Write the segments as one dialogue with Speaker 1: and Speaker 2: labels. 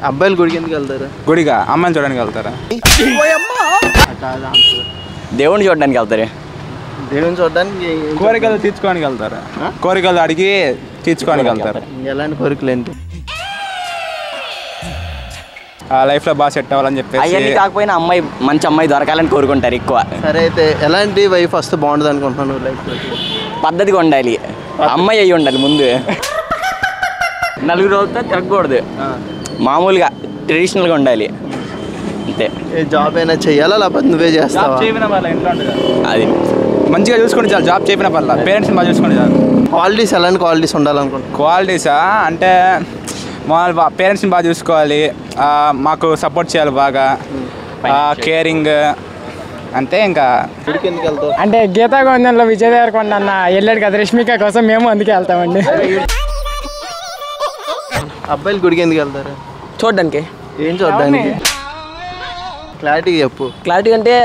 Speaker 1: అబ్బాయిలు గుడికి ఎందుకు వెళ్తారు?
Speaker 2: గుడిగా అమ్మాయిని చూడడానికి వెళ్తారా?
Speaker 3: దేవుడిని చూడడానికి వెళ్తారు.
Speaker 1: దేవుని చూడడానికి
Speaker 2: కోరికలు తీర్చుకోవడానికి వెళ్తారు. కోరికలు అడిగి తీర్చుకోవడానికి వెళ్తారు.
Speaker 1: ఎలాంటి కోరికలు ఏంటి?
Speaker 2: లైఫ్లో బాగా సెట్ అవ్వాలని చెప్పేసి.
Speaker 3: అవన్నీ కాకపోయినా అమ్మాయి మంచి అమ్మాయి దొరకాలని కోరుకుంటారు ఎక్కువ.
Speaker 1: సరే అయితే ఎలాంటి వైఫ్ వస్తే బాగుంటుంది అనుకుంటున్నాను లైఫ్?
Speaker 3: పద్ధతిగా ఉండాలి, అమ్మాయి అయ్యి ఉండాలి ముందు. నలుగురు రోజులతో తిరగకూడదు, మామూలుగా ట్రెడిషనల్గా ఉండాలి అంతే.
Speaker 1: జాబ్ అయినా చెయ్యాలా లేకపోతే నువ్వే చేస్తావా?
Speaker 3: అది
Speaker 2: మంచిగా చూసుకుంటే చాలు. జాబ్ చేయడం వల్ల పేరెంట్స్ని బాగా చూసుకుంటే చాలు.
Speaker 1: క్వాలిటీస్ ఎలాంటి క్వాలిటీస్ ఉండాలనుకుంటున్నాను?
Speaker 2: క్వాలిటీసా అంటే మామూలు పేరెంట్స్ని బాగా చూసుకోవాలి, మాకు సపోర్ట్ చేయాలి బాగా, కేరింగ్ అంతే. ఇంకా
Speaker 1: గుడికి ఎందుకు వెళ్తావు?
Speaker 4: అంటే గీతా గోవిందంలో విజయ్ దేవరకొండ అన్న వెళ్ళాడు కదా రష్మిక కోసం, మేము అందుకే వెళ్తామండి.
Speaker 1: అబ్బాయిలు గుడికి ఎందుకు వెళ్తారు?
Speaker 5: చూడడానికి.
Speaker 1: ఏం చూడడానికి? క్లారిటీగా చెప్పు.
Speaker 5: క్లారిటీ అంటే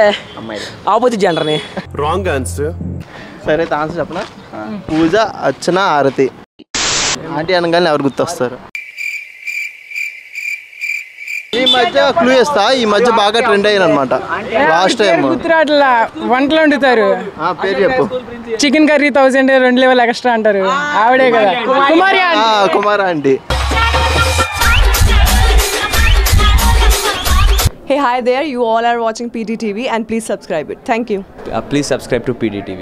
Speaker 5: ఆపోజిట్ జెండర్ని.
Speaker 6: Wrong answer.
Speaker 1: సరే అయితే ఆన్సర్ చెప్పనా? పూజ, అర్చన, ఆరతి. ఆంటీ అనగానే ఎవరు గుర్తొస్తారు? ఈ మధ్య క్లూ ఇస్తా, ఈ మధ్య బాగా ట్రెండ్ అయ్యారు అనమాట. లాస్ట్ టైం
Speaker 4: గుర్తురాట్లా వంటలు వండుతారు.
Speaker 1: పేరు చెప్పు.
Speaker 4: చికెన్ కర్రీ 1000 2 లెవెల్ ఎక్స్ట్రా అంటారు, ఆవిడే కదా Kumari.
Speaker 1: Kumar aunty.
Speaker 7: Hey, hi there. You all are watching PDTV and please subscribe it. Thank you.
Speaker 8: Please subscribe to PDTV.